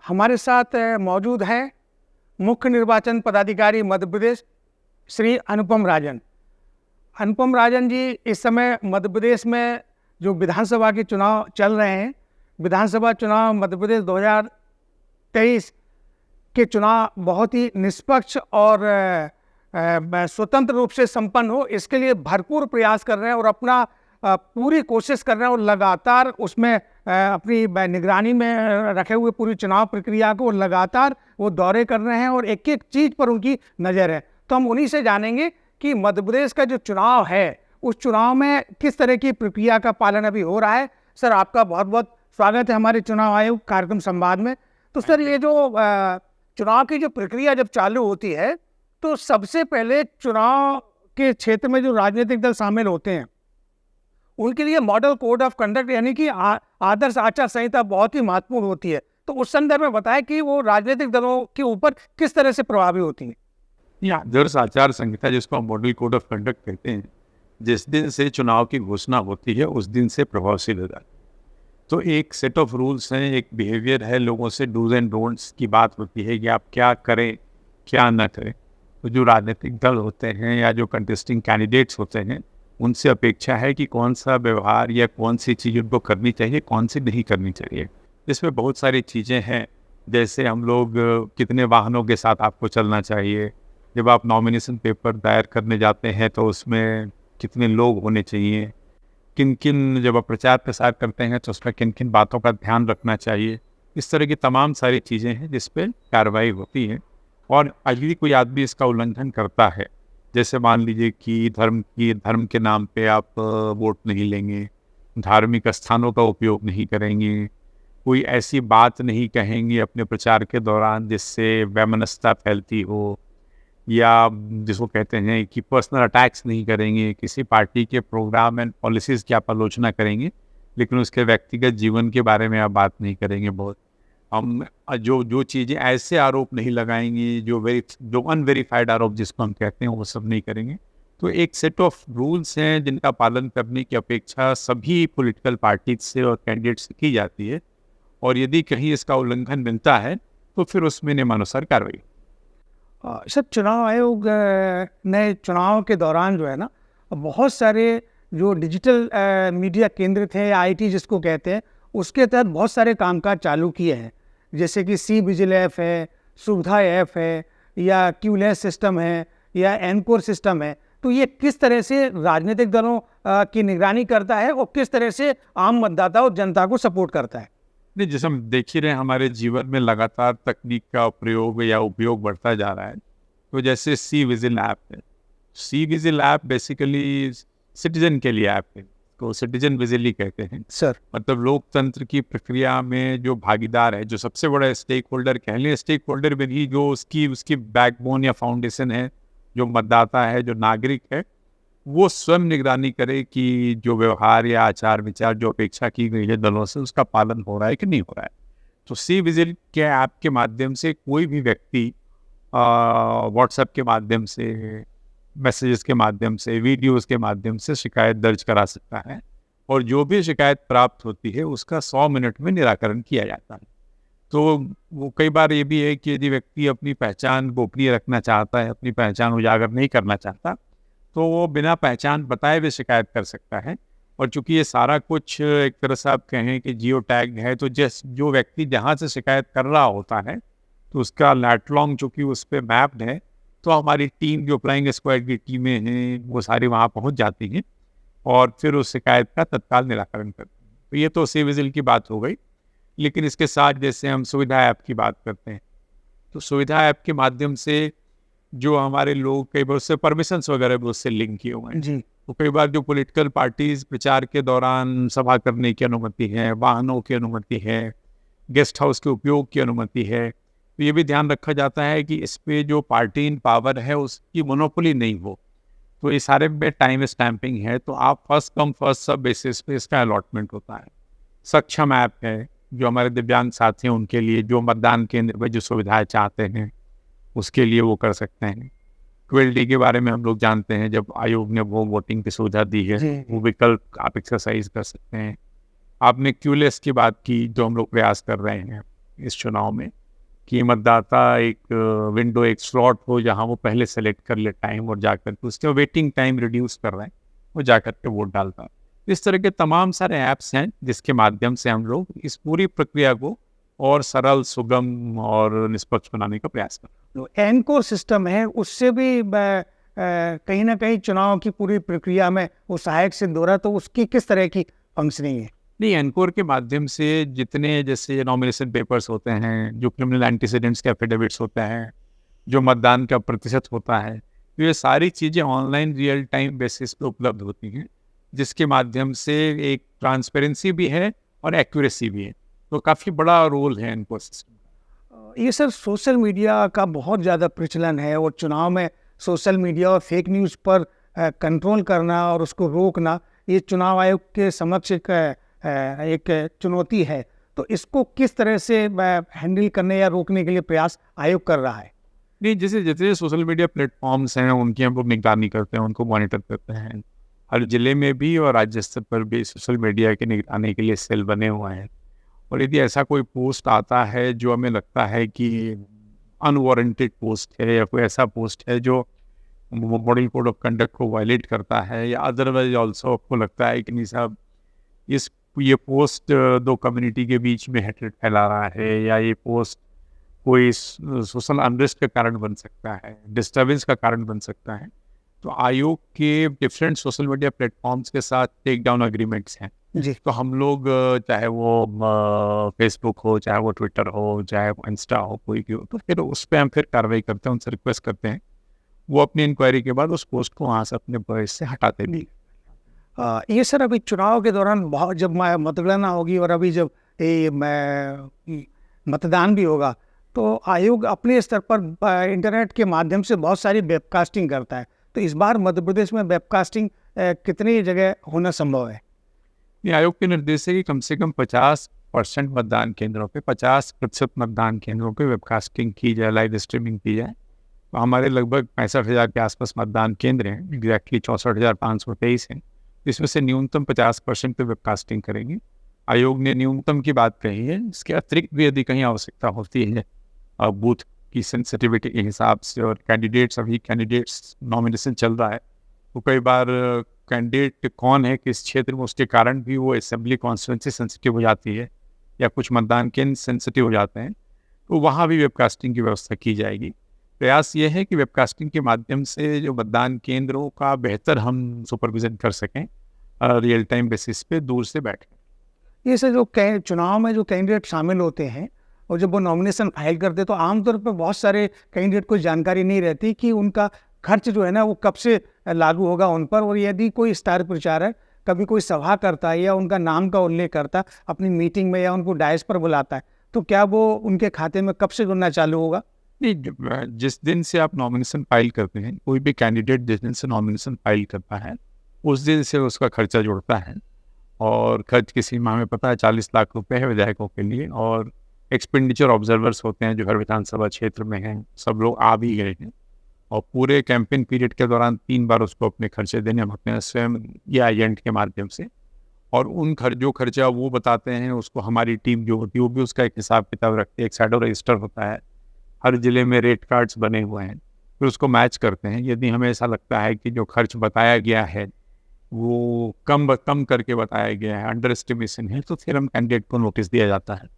हमारे साथ मौजूद हैं मुख्य निर्वाचन पदाधिकारी मध्य प्रदेश श्री अनुपम राजन। अनुपम राजन जी, इस समय मध्य प्रदेश में जो विधानसभा के चुनाव चल रहे हैं, विधानसभा चुनाव मध्य प्रदेश 2023 के चुनाव बहुत ही निष्पक्ष और स्वतंत्र रूप से संपन्न हो, इसके लिए भरपूर प्रयास कर रहे हैं और अपना पूरी कोशिश कर रहे हैं और लगातार उसमें अपनी निगरानी में रखे हुए पूरी चुनाव प्रक्रिया को लगातार वो दौरे कर रहे हैं और एक एक चीज़ पर उनकी नज़र है। तो हम उन्हीं से जानेंगे कि मध्य प्रदेश का जो चुनाव है उस चुनाव में किस तरह की प्रक्रिया का पालन अभी हो रहा है। सर, आपका बहुत बहुत स्वागत है हमारे चुनाव आयोग कार्यक्रम संवाद में। तो सर, ये जो चुनाव की जो प्रक्रिया जब चालू होती है तो सबसे पहले चुनाव के क्षेत्र में जो राजनीतिक दल शामिल होते हैं उनके लिए मॉडल कोड ऑफ कंडक्ट यानी कि आदर्श आचार संहिता बहुत ही महत्वपूर्ण होती है। तो उस संदर्भ में बताएं कि वो राजनीतिक दलों के ऊपर किस तरह से प्रभावी होती है। ये आदर्श आचार संहिता, जिसको हम मॉडल कोड ऑफ कंडक्ट कहते हैं, जिस दिन से चुनाव की घोषणा होती है उस दिन से प्रभावशील हो जाती है। तो एक सेट ऑफ रूल्स हैं, एक बिहेवियर है, लोगों से डूज एंड डोंट्स की बात होती है कि आप क्या करें क्या ना करें। तो जो राजनीतिक दल होते हैं या जो कंटेस्टिंग कैंडिडेट्स होते हैं उनसे अपेक्षा है कि कौन सा व्यवहार या कौन सी चीज़ उनको करनी चाहिए, कौन सी नहीं करनी चाहिए। इसमें बहुत सारी चीज़ें हैं, जैसे हम लोग कितने वाहनों के साथ आपको चलना चाहिए, जब आप नॉमिनेशन पेपर दायर करने जाते हैं तो उसमें कितने लोग होने चाहिए, किन किन जब आप प्रचार प्रसार करते हैं तो उसमें किन किन बातों का ध्यान रखना चाहिए। इस तरह की तमाम सारी चीज़ें हैं जिस पर कार्रवाई होती है। और यदि कोई आदमी इसका उल्लंघन करता है, जैसे मान लीजिए कि धर्म के नाम पे आप वोट नहीं लेंगे, धार्मिक स्थानों का उपयोग नहीं करेंगे, कोई ऐसी बात नहीं कहेंगे अपने प्रचार के दौरान जिससे वैमनस्यता फैलती हो, या जिसको कहते हैं कि पर्सनल अटैक्स नहीं करेंगे, किसी पार्टी के प्रोग्राम एंड पॉलिसीज़ की आप आलोचना करेंगे लेकिन उसके व्यक्तिगत जीवन के बारे में आप बात नहीं करेंगे। बहुत हम जो चीज़ें ऐसे आरोप नहीं लगाएंगे, जो अनवेरीफाइड आरोप जिसको हम कहते हैं, वो सब नहीं करेंगे। तो एक सेट ऑफ रूल्स हैं जिनका पालन करने की अपेक्षा सभी पॉलिटिकल पार्टी से और कैंडिडेट से की जाती है, और यदि कहीं इसका उल्लंघन मिलता है तो फिर उसमें नियमानुसार कार्रवाई। सर, चुनाव आयोग ने चुनाव के दौरान जो है ना, बहुत सारे जो डिजिटल मीडिया केंद्र थे, आईटी जिसको कहते हैं, उसके तहत बहुत सारे कामकाज चालू किए हैं, जैसे कि सी विजिल ऐप है, सुविधा ऐप है, या क्यूलेस सिस्टम है, या एनकोर सिस्टम है। तो ये किस तरह से राजनीतिक दलों की निगरानी करता है और किस तरह से आम मतदाता और जनता को सपोर्ट करता है। नहीं, जैसे हम देख ही रहे हैं हमारे जीवन में लगातार तकनीक का प्रयोग या उपयोग बढ़ता जा रहा है। तो जैसे सी विजिल ऐप है, C vigil app basically citizen के लिए ऐप है, तो सिटीजन विजिल ही कहते हैं सर। मतलब लोकतंत्र की प्रक्रिया में जो भागीदार है, जो सबसे बड़ा स्टेक होल्डर कह लें, स्टेक होल्डर में ही जो उसकी बैकबोन या फाउंडेशन है, जो मतदाता है, जो नागरिक है, वो स्वयं निगरानी करे कि जो व्यवहार या आचार विचार जो अपेक्षा की गई है दलों से, उसका पालन हो रहा है कि नहीं हो रहा है। तो सी विजिल के ऐप के माध्यम से कोई भी व्यक्ति व्हाट्सएप के माध्यम से, मैसेजेस के माध्यम से, वीडियोस के माध्यम से शिकायत दर्ज करा सकता है, और जो भी शिकायत प्राप्त होती है उसका 100 मिनट में निराकरण किया जाता है। तो वो कई बार ये भी है कि यदि व्यक्ति अपनी पहचान गोपनीय रखना चाहता है, अपनी पहचान उजागर नहीं करना चाहता, तो वो बिना पहचान बताए भी शिकायत कर सकता है। और चूंकि ये सारा कुछ एक तरह से आप कहें कि जियो टैग है, तो जो व्यक्ति जहाँ से शिकायत कर रहा होता है तो उसका लैटलॉन्ग चूँकि उस पर मैप्ड है, तो हमारी टीम, जो फ्लाइंग स्क्वाड की टीमें हैं, वो सारी वहाँ पहुँच जाती हैं और फिर उस शिकायत का तत्काल निराकरण करते हैं। तो ये तो सी विजिल की बात हो गई। लेकिन इसके साथ जैसे हम सुविधा ऐप की बात करते हैं, तो सुविधा ऐप के माध्यम से जो हमारे लोग, कई बार उससे परमिशंस वगैरह भी उससे लिंक किए हुए हैं जी। तो कई बार जो पॉलिटिकल पार्टीज प्रचार के दौरान सभा करने की अनुमति है, वाहनों की अनुमति है, गेस्ट हाउस के उपयोग की अनुमति है, तो ये भी ध्यान रखा जाता है कि इस पे जो पार्टी इन पावर है उसकी मोनोपोली नहीं हो। तो इस सारे में टाइम स्टैंपिंग है, तो आप first come first serve basis पे इसका अलॉटमेंट होता है। सक्षम ऐप है, जो हमारे दिव्यांग साथी हैं उनके लिए, जो मतदान केंद्र में जो सुविधाएं चाहते हैं उसके लिए वो कर सकते हैं। क्वेलिटी के बारे में हम लोग जानते हैं, जब आयोग ने वो वोटिंग की सुविधा दी है, वो विकल्प आप एक्सरसाइज कर सकते हैं। आपने क्यूलेस की बात की, जो हम लोग प्रयास कर रहे हैं, इस चुनाव में कि मतदाता एक विंडो, एक स्लॉट हो जहां वो पहले सेलेक्ट कर ले टाइम और जाकर के उसके वेटिंग टाइम रिड्यूस कर रहे हैं, वो जाकर के वोट डालता है। इस तरह के तमाम सारे ऐप्स हैं जिसके माध्यम से हम लोग इस पूरी प्रक्रिया को और सरल, सुगम और निष्पक्ष बनाने का प्रयास कर रहे हैं। जो एनकोर सिस्टम है उससे भी कहीं ना कहीं चुनाव की पूरी प्रक्रिया में वो सहायक सिद्ध हो रहा है, तो उसकी किस तरह की फंक्शनिंग है? नहीं, एनकोर के माध्यम से जितने जैसे नॉमिनेशन पेपर्स होते हैं, जो क्रिमिनल एंटीसीडेंट्स के एफिडेविट्स होते हैं, जो मतदान का प्रतिशत होता है, तो ये सारी चीज़ें ऑनलाइन रियल टाइम बेसिस पे उपलब्ध होती हैं, जिसके माध्यम से एक ट्रांसपेरेंसी भी है और एक्यूरेसी भी है। तो काफ़ी बड़ा रोल है एनकोर सिस्टम। ये सर सोशल मीडिया का बहुत ज़्यादा प्रचलन है और चुनाव में सोशल मीडिया और फेक न्यूज़ पर कंट्रोल करना और उसको रोकना, ये चुनाव आयोग के समक्ष एक चुनौती है। तो इसको किस तरह से हैंडल करने या रोकने के लिए प्रयास आयोग कर रहा है? नहीं, जैसे जितने सोशल मीडिया प्लेटफॉर्म्स हैं उनकी हम लोग निगरानी करते हैं, उनको मॉनिटर करते हैं। हर जिले में भी और राज्य स्तर पर भी सोशल मीडिया की निगरानी के लिए सेल बने हुए हैं। और यदि ऐसा कोई पोस्ट आता है जो हमें लगता है कि अनवारंटेड पोस्ट है या कोई ऐसा पोस्ट है जो मॉडल कोड ऑफ कंडक्ट को वायलेट करता है, या अदरवाइज ऑल्सो आपको लगता है कि नहीं साहब ये पोस्ट दो कम्युनिटी के बीच में हेट्रेड फैला रहा है, या ये पोस्ट कोई सोशल अनरेस्ट का कारण बन सकता है, डिस्टर्बेंस का कारण बन सकता है, तो आयोग के डिफरेंट सोशल मीडिया प्लेटफॉर्म्स के साथ टेक डाउन एग्रीमेंट्स हैं। जी। तो हम लोग चाहे वो फेसबुक हो, चाहे वो ट्विटर हो, चाहे वो इंस्टा हो, कोई भी हो, तो फिर उस पर हम फिर कार्रवाई करते हैं, उनसे रिक्वेस्ट करते हैं, वो अपनी इंक्वायरी के बाद उस पोस्ट को वहाँ से अपने वॉइस से हटाते भी। ये सर अभी चुनाव के दौरान बहुत जब मतगणना होगी और अभी जब मतदान भी होगा, तो आयोग अपने स्तर पर इंटरनेट के माध्यम से बहुत सारी वेबकास्टिंग करता है। तो इस बार मध्य प्रदेश में वेबकास्टिंग कितनी जगह होना संभव है? ये आयोग के निर्देश है कि कम से कम 50% मतदान केंद्रों पे, 50% मतदान केंद्रों पे वेबकास्टिंग की जाए, लाइव स्ट्रीमिंग की जाए। तो हमारे लगभग 65,000 के आसपास मतदान केंद्र हैं, एग्जैक्टली 64,523 हैं, इसमें से न्यूनतम 50% पे वेबकास्टिंग करेंगे। आयोग ने न्यूनतम की बात कही है, इसके अतिरिक्त भी यदि कहीं आवश्यकता होती है बूथ की सेंसिटिविटी के हिसाब से, और कैंडिडेट्स नॉमिनेशन चल रहा है, तो कई बार कैंडिडेट कौन है किस क्षेत्र में, उसके कारण भी वो असेंबली कॉन्स्टिट्यूंसी सेंसिटिव हो जाती है या कुछ मतदान केंद्र सेंसिटिव हो जाते हैं, तो वहाँ भी वेबकास्टिंग की व्यवस्था की जाएगी। प्रयास ये है कि वेबकास्टिंग के माध्यम से जो मतदान केंद्रों का बेहतर हम सुपरविजन कर सकें रियल टाइम बेसिस पे दूर से बैठ कर। ये सर जो चुनाव में जो कैंडिडेट शामिल होते हैं और जब वो नॉमिनेशन फाइल करते हैं, तो आमतौर पर बहुत सारे कैंडिडेट को जानकारी नहीं रहती कि उनका खर्च जो है ना वो कब से लागू होगा उन पर। और यदि कोई स्टार प्रचारक कभी कोई सभा करता है या उनका नाम का उल्लेख करता है अपनी मीटिंग में या उनको डायस पर बुलाता है, तो क्या वो उनके खाते में कब से जुड़ना चालू होगा? नहीं, जिस दिन से आप नॉमिनेशन फाइल करते हैं, कोई भी कैंडिडेट जिस दिन से नॉमिनेशन फाइल करता है उस दिन से उसका खर्चा जुड़ता है। और खर्च की सीमा में पता है 40 लाख रुपए है विधायकों के लिए, और एक्सपेंडिचर ऑब्जर्वर्स होते हैं जो हर विधानसभा क्षेत्र में हैं, सब लोग आ भी गए हैं, और पूरे कैंपेन पीरियड के दौरान 3 बार उसको अपने खर्चे देने होते हैं स्वयं या एजेंट के माध्यम से। और उन जो खर्चा वो बताते हैं उसको हमारी टीम जो होती है वो भी उसका एक हिसाब किताब रखती है, एक शैडो रजिस्टर होता है, हर जिले में रेट कार्ड्स बने हुए हैं, फिर उसको मैच करते हैं। यदि हमें ऐसा लगता है कि जो खर्च बताया गया है वो कम करके बताया गया है, अंडर एस्टिमेशन है, तो फिर हम कैंडिडेट को नोटिस दिया जाता है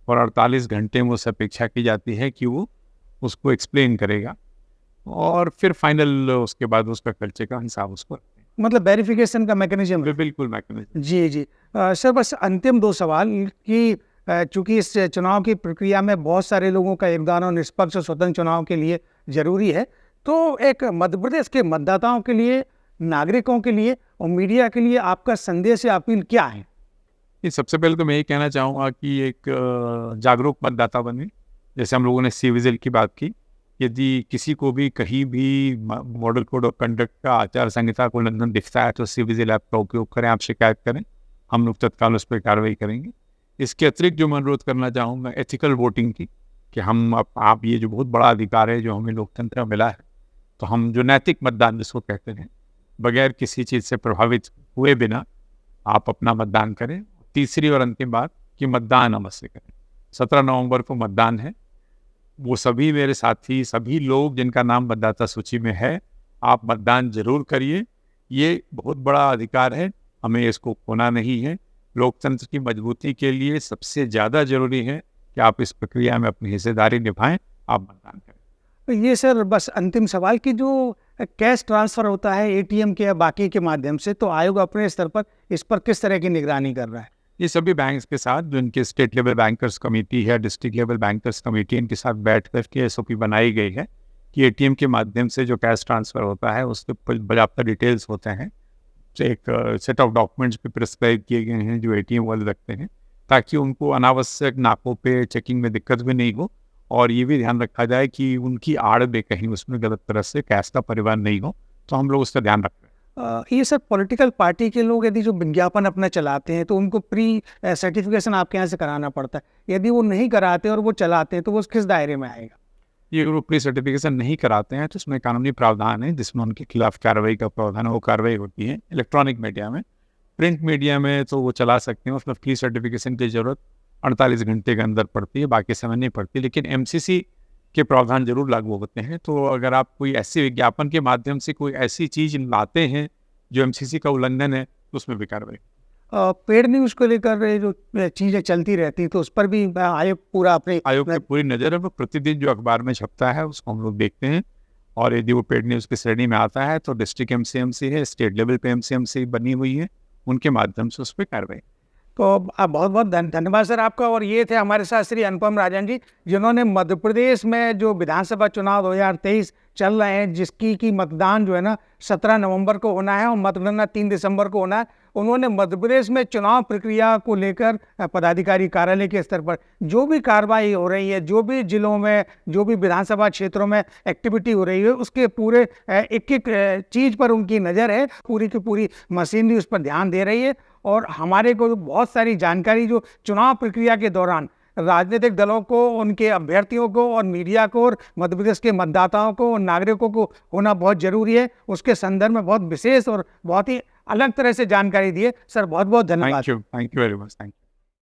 और 48 घंटे में उससे अपेक्षा की जाती है कि वो उसको एक्सप्लेन करेगा, और फिर फाइनल उसके बाद उसका खर्चे का हिसाब उसको रखते हैं। मतलब वेरिफिकेशन का मैकेनिज्म है। बिल्कुल मैकेनिज्म। जी जी। सर बस अंतिम 2 सवाल कि चूंकि इस चुनाव की प्रक्रिया में बहुत सारे लोगों का योगदान और निष्पक्ष और स्वतंत्र चुनाव के लिए जरूरी है, तो एक मध्य प्रदेश के मतदाताओं के लिए, नागरिकों के लिए और मीडिया के लिए आपका संदेश या अपील क्या है? ये सबसे पहले तो मैं ये कहना चाहूँगा कि एक जागरूक मतदाता बने। जैसे हम लोगों ने सी विजिल की बात की, यदि किसी को भी कहीं भी मॉडल कोड ऑफ कंडक्ट का, आचार संहिता का उल्लंघन दिखता है तो सी विजिल ऐप का उपयोग करें, आप शिकायत करें, हम लोग तत्काल उस पर कार्रवाई करेंगे। इसके अतिरिक्त जो मैं अनुरोध करना चाहूँगा एथिकल वोटिंग की, कि हम आप ये जो बहुत बड़ा अधिकार है जो हमें लोकतंत्र में मिला है, तो हम जो नैतिक मतदान जिसको कहते हैं, बगैर किसी चीज़ से प्रभावित हुए बिना आप अपना मतदान करें। तीसरी और अंतिम बात कि मतदान अवश्य करें। 17 नवंबर को मतदान है। वो सभी मेरे साथी, सभी लोग जिनका नाम मतदाता सूची में है, आप मतदान जरूर करिए। ये बहुत बड़ा अधिकार है, हमें इसको खोना नहीं है। लोकतंत्र की मजबूती के लिए सबसे ज़्यादा जरूरी है कि आप इस प्रक्रिया में अपनी हिस्सेदारी निभाएं, आप मतदान करें। तो ये सर बस अंतिम सवाल कि जो कैश ट्रांसफ़र होता है एटीएम के या बाकी के माध्यम से, तो आयोग अपने स्तर पर इस पर किस तरह की निगरानी कर रहा है? ये सभी बैंक्स के साथ, जो इनके स्टेट लेवल बैंकर्स कमेटी है, डिस्ट्रिक्ट लेवल बैंकर्स कमेटी, इनके साथ बैठ कर के एसओपी बनाई गई है कि एटीएम के माध्यम से जो कैश ट्रांसफ़र होता है उसके बाकायदा डिटेल्स होते हैं। तो एक सेट ऑफ डॉक्यूमेंट्स भी प्रिस्क्राइब किए गए हैं जो एटीएम वाले रखते हैं, ताकि उनको अनावश्यक नाकों पे चेकिंग में दिक्कत भी नहीं हो, और ये भी ध्यान रखा जाए कि उनकी आड़ में कहीं उसमें गलत तरह से कैश का परिवहन नहीं हो। तो हम लोग उसका ध्यान रख रहे हैं। ये सर पॉलिटिकल पार्टी के लोग यदि जो विज्ञापन अपना चलाते हैं तो उनको प्री सर्टिफिकेशन आपके यहाँ से कराना पड़ता है। यदि वो नहीं कराते और वो चलाते हैं तो वो किस दायरे में आएगा? ये अगर वो प्री सर्टिफिकेशन नहीं कराते हैं तो उसमें कानूनी प्रावधान है जिसमें उनके खिलाफ कार्रवाई का प्रावधान है, वो कार्रवाई होती है। इलेक्ट्रॉनिक मीडिया में, प्रिंट मीडिया में तो वो चला सकते हैं, उसमें प्री सर्टिफिकेशन की ज़रूरत 48 घंटे के अंदर पड़ती है, बाकी समय नहीं पड़ती। लेकिन एमसीसी के प्रावधान जरूर लागू होते हैं। तो अगर आप कोई ऐसे विज्ञापन के माध्यम से कोई ऐसी चीज़ लाते हैं जो एमसीसी का उल्लंघन है, तो उसमें भी कार्रवाई। पेड न्यूज़ को लेकर ये जो चीज़ें चलती रहती तो उस पर भी आयोग पूरा अपने आयोग की पूरी नज़र है, वो प्रतिदिन जो अखबार में छपता है उसको हम लोग देखते हैं, और यदि वो पेड न्यूज़ की श्रेणी में आता है तो डिस्ट्रिक्ट एमसीएमसी है, स्टेट लेवल पे एमसीएमसी बनी हुई है, उनके माध्यम से उस पर कार्रवाई। तो बहुत बहुत धन्यवाद सर आपका। और ये थे हमारे साथ श्री अनुपम राजन जी, जिन्होंने मध्य प्रदेश में जो विधानसभा चुनाव 2023 चल रहे हैं, जिसकी की मतदान जो है ना 17 नवंबर को होना है और मतगणना 3 दिसंबर को होना है, उन्होंने मध्य प्रदेश में चुनाव प्रक्रिया को लेकर पदाधिकारी कार्यालय के स्तर पर जो भी कार्रवाई हो रही है, जो भी जिलों में, जो भी विधानसभा क्षेत्रों में एक्टिविटी हो रही है, उसके पूरे एक एक चीज़ पर उनकी नज़र है। पूरी की पूरी मशीनरी उस पर ध्यान दे रही है। और हमारे को बहुत सारी जानकारी जो चुनाव प्रक्रिया के दौरान राजनीतिक दलों को, उनके अभ्यर्थियों को और मीडिया को और मध्य प्रदेश के मतदाताओं को और नागरिकों को होना बहुत जरूरी है, उसके संदर्भ में बहुत विशेष और बहुत ही अलग तरह से जानकारी दी है। सर बहुत बहुत धन्यवाद। Thank you very much. Thank you.